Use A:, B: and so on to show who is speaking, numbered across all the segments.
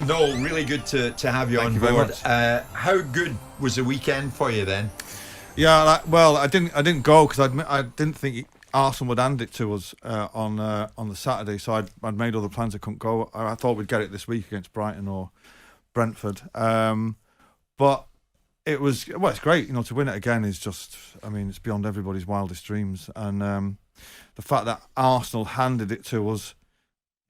A: No, really good to have you on board. How good was the weekend for you then?
B: Yeah, I didn't go because I didn't think Arsenal would hand it to us on the Saturday, so I'd made other plans. I couldn't go. I thought we'd get it this week against Brighton or Brentford, but it's great. To win it again is just, it's beyond everybody's wildest dreams, and the fact that Arsenal handed it to us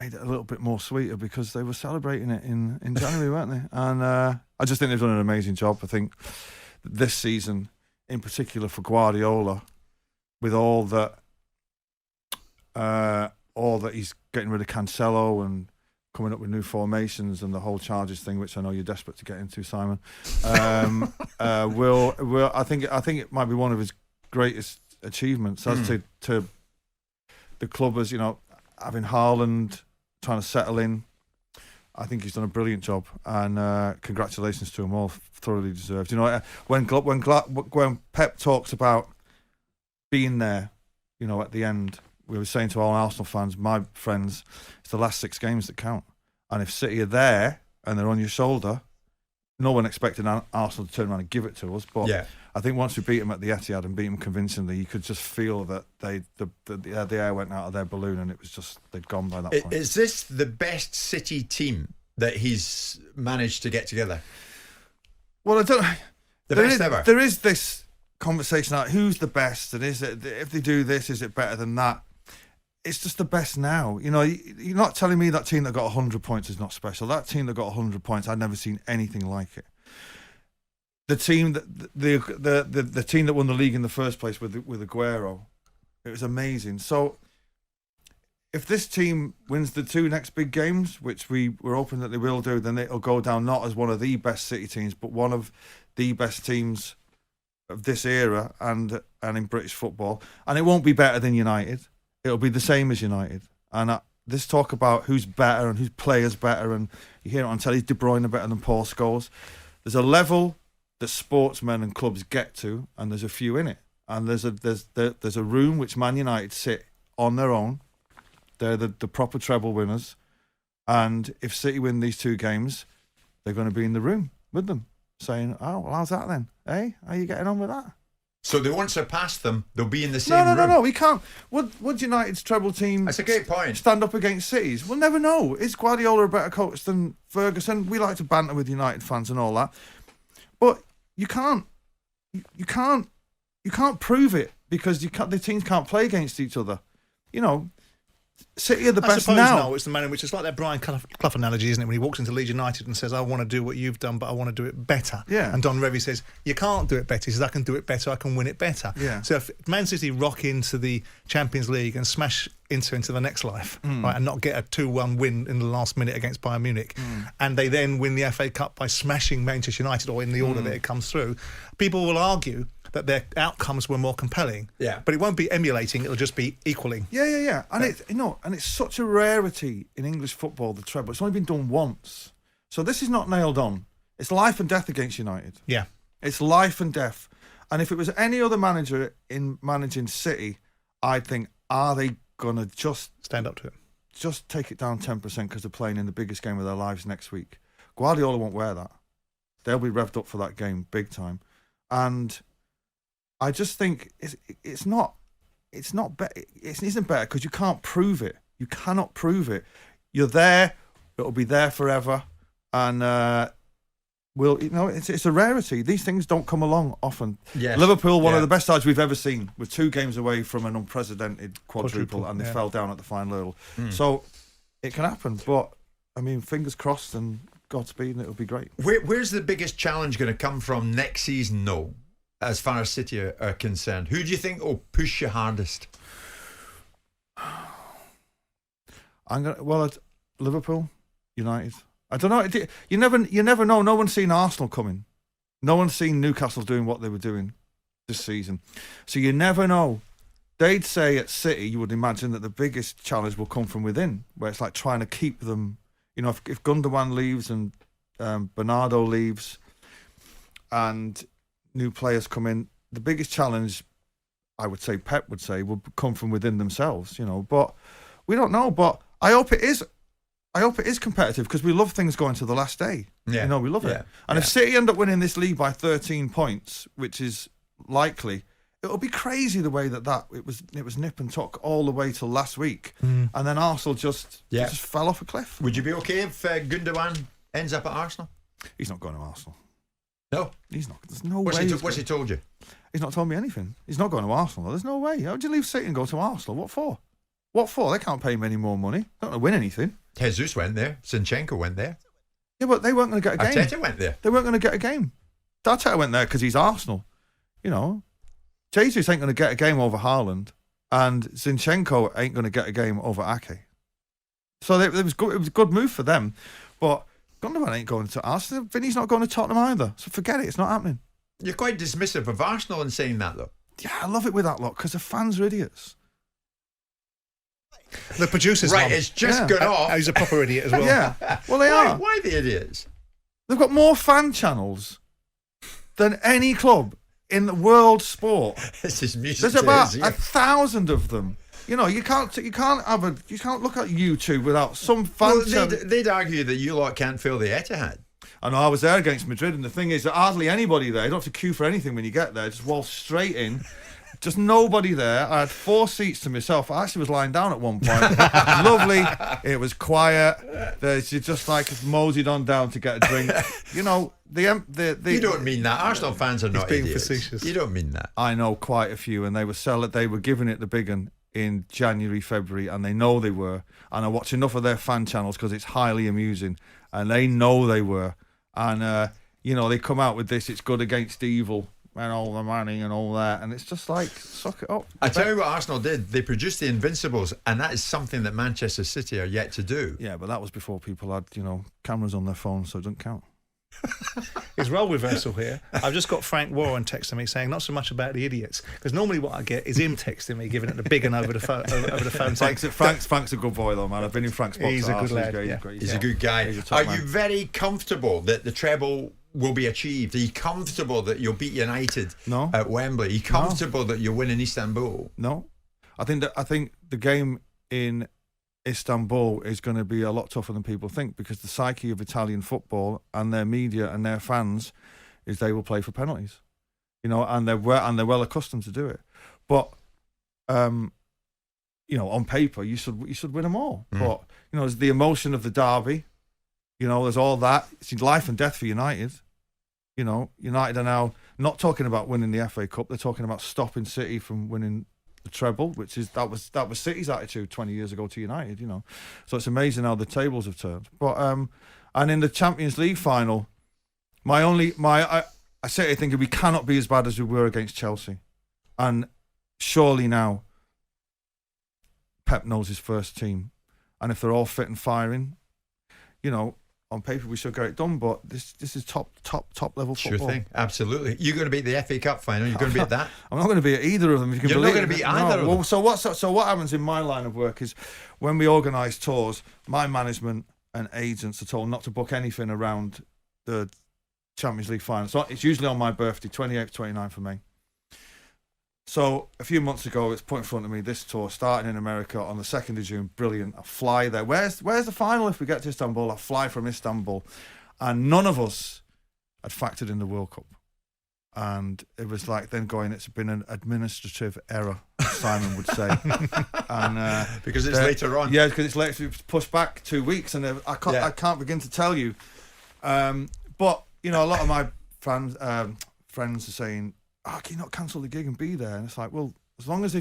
B: made it a little bit more sweeter because they were celebrating it in January, weren't they? And I just think they've done an amazing job. I think this season, in particular for Guardiola, with all that he's getting rid of Cancelo and coming up with new formations and the whole charges thing, which I know you're desperate to get into, Simon. I think it might be one of his greatest achievements as to the club, as having Haaland trying to settle in. I think he's done a brilliant job, and congratulations to him all, thoroughly deserved. When Pep talks about being there, at the end, we were saying to all Arsenal fans, my friends, it's the last 6 games that count. And if City are there and they're on your shoulder, no one expected Arsenal to turn around and give it to us. But yeah. I think once we beat them at the Etihad and beat them convincingly, you could just feel that the air went out of their balloon, and it was just, they'd gone by that point.
A: Is this the best City team that he's managed to get together?
B: Well, I don't.
A: Ever.
B: There is this conversation about who's the best, and is it, if they do this, is it better than that? It's just the best now. You're not telling me that team that got 100 points is not special. That team that got 100 points, I'd never seen anything like it. The team the team that won the league in the first place with Aguero, it was amazing. So if this team wins the 2 next big games, which we're hoping that they will do, then it'll go down not as one of the best City teams, but one of the best teams of this era and in British football. And it won't be better than United. It'll be the same as United. And this talk about who's better and whose player's better, and you hear it on telly, De Bruyne better than Paul Scholes. There's a level that sportsmen and clubs get to, and there's a few in it. And there's a room which Man United sit on their own. They're the proper treble winners. And if City win these 2 games, they're going to be in the room with them, saying, "Oh, well, how's that then? Hey, how are you getting on with that?"
A: So they won't surpass them. They'll be in the same room.
B: No, we can't. Would United's treble team...
A: That's a great point.
B: ...stand up against City's? We'll never know. Is Guardiola a better coach than Ferguson? We like to banter with United fans and all that. But you can't prove it, because the teams can't play against each other. City are the best now. I suppose
C: no, it's the manner in which, it's like that Brian Clough analogy, isn't it? When he walks into Leeds United and says, "I want to do what you've done, but I want to do it better."
B: Yeah.
C: And Don Revie says, "You can't do it better." He says, "I can do it better. I can win it better."
B: Yeah.
C: So if Man City rock into the Champions League and smash into the next life, right, and not get a 2-1 win in the last minute against Bayern Munich, and they then win the FA Cup by smashing Manchester United, or in the order that it comes through, people will argue that their outcomes were more compelling.
A: Yeah.
C: But it won't be emulating, it'll just be equaling.
B: Yeah. And it's such a rarity in English football, the treble. It's only been done once. So this is not nailed on. It's life and death against United.
C: Yeah.
B: It's life and death. And if it was any other manager in managing City, I'd think, are they going to just
C: stand up to it?
B: Just take it down 10% because they're playing in the biggest game of their lives next week. Guardiola won't wear that. They'll be revved up for that game big time. And I just think it isn't better because you can't prove it. You cannot prove it. You're there. It'll be there forever, and it's a rarity. These things don't come along often.
A: Yes.
B: Liverpool, one of the best sides we've ever seen, were 2 games away from an unprecedented quadruple, and they fell down at the final hurdle. So it can happen, but fingers crossed and Godspeed, and it'll be great.
A: Where's the biggest challenge going to come from next season, though? As far as City are concerned, who do you think will push you hardest?
B: It's Liverpool, United. I don't know. You never know. No one's seen Arsenal coming. No one's seen Newcastle doing what they were doing this season. So you never know. They'd say at City, you would imagine that the biggest challenge will come from within, where it's like trying to keep them. If Gundogan leaves and Bernardo leaves, and new players come in, the biggest challenge, I would say, Pep would say, will come from within themselves, But we don't know. But I hope it is I hope it is competitive because we love things going to the last day.
A: Yeah.
B: You know, we love
A: Yeah.
B: it. And if City end up winning this league by 13 points, which is likely, it'll be crazy the way that it was nip and tuck all the way till last week, and then Arsenal just fell off a cliff.
A: Would you be okay if Gundogan ends up at Arsenal?
B: He's not going to Arsenal.
A: No,
B: he's not. There's no
A: what's
B: way.
A: What's he told you?
B: He's not told me anything. He's not going to Arsenal. There's no way. How would you leave City and go to Arsenal? What for? What for? They can't pay him any more money. They're not going to win anything.
A: Jesus went there. Zinchenko went there.
B: Yeah, but they weren't going to get a game.
A: Arteta went there.
B: They weren't going to get a game. Arteta went there because he's Arsenal. You know, Jesus ain't going to get a game over Haaland, and Zinchenko ain't going to get a game over Ake. So it was good. It was a good move for them. But Gundogan ain't going to Arsenal. Vinny's not going to Tottenham either. So forget it. It's not happening.
A: You're quite dismissive of Arsenal in saying that, though.
B: Yeah, I love it with that lot because the fans are idiots.
C: The producer's
A: Right,
C: mum.
A: it's just gone off.
C: He's a proper idiot as well.
B: Yeah. Well, they are.
A: Why the idiots?
B: They've got more fan channels than any club in the world sport.
A: This is music.
B: There's
A: to
B: about
A: his ear.
B: 1,000 of them. You know, you can't look at YouTube without some fan
A: Well,
B: channel.
A: they'd argue that you lot can't fill the Etihad.
B: I know I was there against Madrid, and the thing is that hardly anybody there. You don't have to queue for anything when you get there. Just walk straight in. Just nobody there. I had 4 seats to myself. I actually was lying down at one point. Lovely. It was quiet. You just like moseyed on down to get a drink. You know,
A: You don't mean that. Arsenal fans are not
C: being
A: idiots.
C: facetious.
A: You don't mean that.
B: I know quite a few, and they were giving it the big one in January, February, and they know they were. And I watch enough of their fan channels because it's highly amusing, and they know they were. And you know, they come out with this. It's good against evil. And all the money and all that, and it's just like, suck it up.
A: I tell you what Arsenal did. They produced the Invincibles, and that is something that Manchester City are yet to do.
B: Yeah, but that was before people had, cameras on their phones, so it doesn't count.
C: His role reversal here. I've just got Frank Warren texting me saying not so much about the idiots, because normally what I get is him texting me, giving it the big one over the phone. Saying,
B: Frank's a good boy though, man. I've been in Frank's box.
C: He's a good lad.
A: He's a good guy.
B: He's a top
A: Are
B: man.
A: you very comfortable that the treble will be achieved? Are you comfortable that you'll beat United
B: No.
A: at Wembley? Are you comfortable that you'll win in Istanbul?
B: No, I think the game in Istanbul is going to be a lot tougher than people think, because the psyche of Italian football and their media and their fans is they will play for penalties, and they're well accustomed to do it. But on paper you should win them all. But there's the emotion of the derby. There's all that. It's life and death for United. United are now not talking about winning the FA Cup. They're talking about stopping City from winning the treble, which is that was City's attitude 20 years ago to United. So it's amazing how the tables have turned. But and in the Champions League final, I sit here thinking we cannot be as bad as we were against Chelsea, and surely now Pep knows his first team, and if they're all fit and firing, on paper we should get it done, but this is top level football.
A: Sure thing, absolutely. You're going to be at the FA Cup final. You're going to be at that.
B: I'm not going to be at either of them. If you can
A: You're not
B: believe
A: going to
B: it.
A: be either of them.
B: So what happens in my line of work is when we organise tours, my management and agents are told not to book anything around the Champions League final. So it's usually on my birthday, 28th, 29th of May. So a few months ago, it's put in front of me, this tour starting in America on the 2nd of June. Brilliant. I'll fly there. Where's the final if we get to Istanbul? I'll fly from Istanbul. And none of us had factored in the World Cup. And it was like then going, it's been an administrative error, Simon would say. And
A: because it's later on.
B: Yeah, because it's later. It's pushed back 2 weeks, and I can't begin to tell you. But a lot of my friends are saying, can you not cancel the gig and be there? And it's like, well, as long as they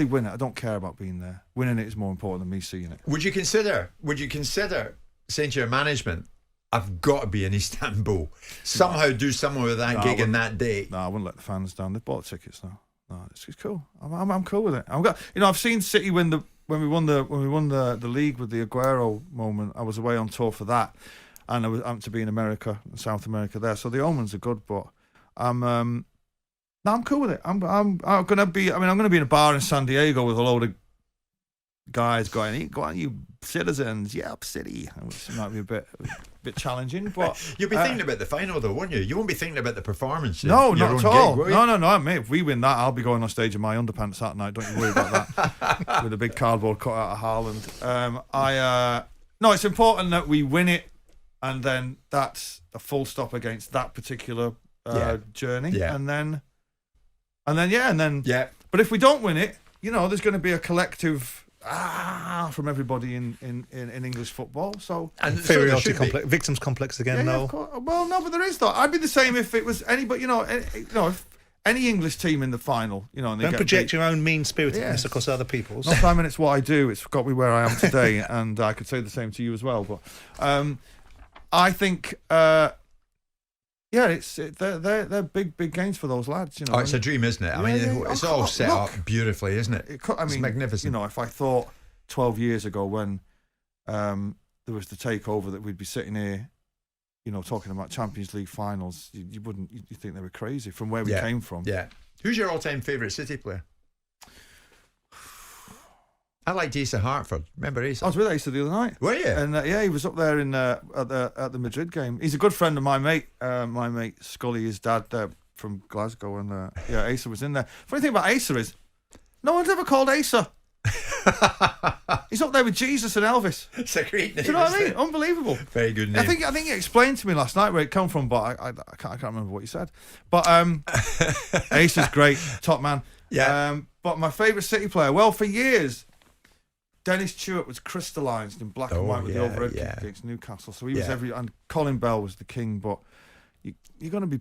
B: win it, I don't care about being there. Winning it is more important than me seeing it.
A: Would you consider saying to your management, I've got to be in Istanbul, somehow do something with that gig and that day?
B: No, I wouldn't let the fans down. They've bought tickets now. No, it's cool. I'm cool with it. I've seen City win when we won the league with the Aguero moment. I was away on tour for that, and I was to be in America, South America there. So the omens are good, but I'm cool with it. I'm gonna be in a bar in San Diego with a load of guys going, go on, you citizens, yeah, up city, which might be a bit challenging. But
A: you'll be thinking about the final, though, won't you? You won't be thinking about the performance.
B: No, not at all. No, mate. If we win that, I'll be going on stage in my underpants that night. Don't you worry about that. With a big cardboard cut out of Haaland. No, it's important that we win it, and then that's a full stop against that particular journey. Yeah. And then. But if we don't win it, there's going to be a collective from everybody in English football. So
C: inferiority complex, victims complex again.
B: No, well, no, but there is though. I'd be the same if it was anybody. If any English team in the final, and they
C: don't project your own mean-spiritedness across other people's.
B: Not I mean, it's what I do. It's got me where I am today, and I could say the same to you as well. But I think. They're big games for those lads.
A: It's a dream, isn't it? I mean, it's all set up beautifully, isn't it? It's magnificent.
B: If I thought 12 years ago when there was the takeover that we'd be sitting here, talking about Champions League finals, you think they were crazy from where we came from.
A: Yeah. Who's your all-time favourite City player? I liked Asa Hartford. Remember Asa?
B: I was with Asa the other night.
A: Were you?
B: And he was up there at the Madrid game. He's a good friend of my mate. My mate Scully, his dad, from Glasgow, and Asa was in there. Funny thing about Asa is, no one's ever called Asa. He's up there with Jesus and Elvis.
A: It's a great name.
B: Do you know what I mean? Unbelievable.
A: Very good name.
B: I think he explained to me last night where it come from, but I can't remember what he said. But Asa's great, top man.
A: Yeah.
B: But my favourite City player, well, for years, Dennis Stewart was crystallised in black and white with the overhead kick against Newcastle. So he was and Colin Bell was the king. But you're going to be,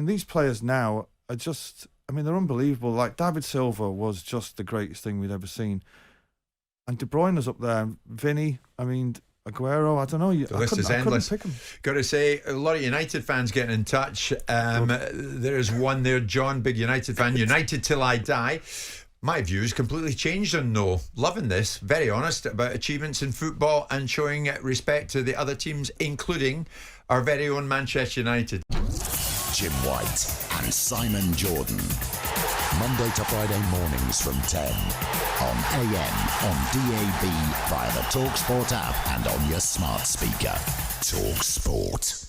B: these players now are just, they're unbelievable. Like David Silva was just the greatest thing we'd ever seen. And De Bruyne is up there. Vinny, Aguero, I don't know.
A: The list is endless.
B: Pick him.
A: Got to say, a lot of United fans getting in touch. There's one there, John, big United fan. United till I die. My views completely changed on Noel. Loving this, very honest about achievements in football and showing respect to the other teams, including our very own Manchester United.
D: Jim White and Simon Jordan. Monday to Friday mornings from 10 on AM, on DAB, via the talkSPORT app and on your smart speaker. talkSPORT.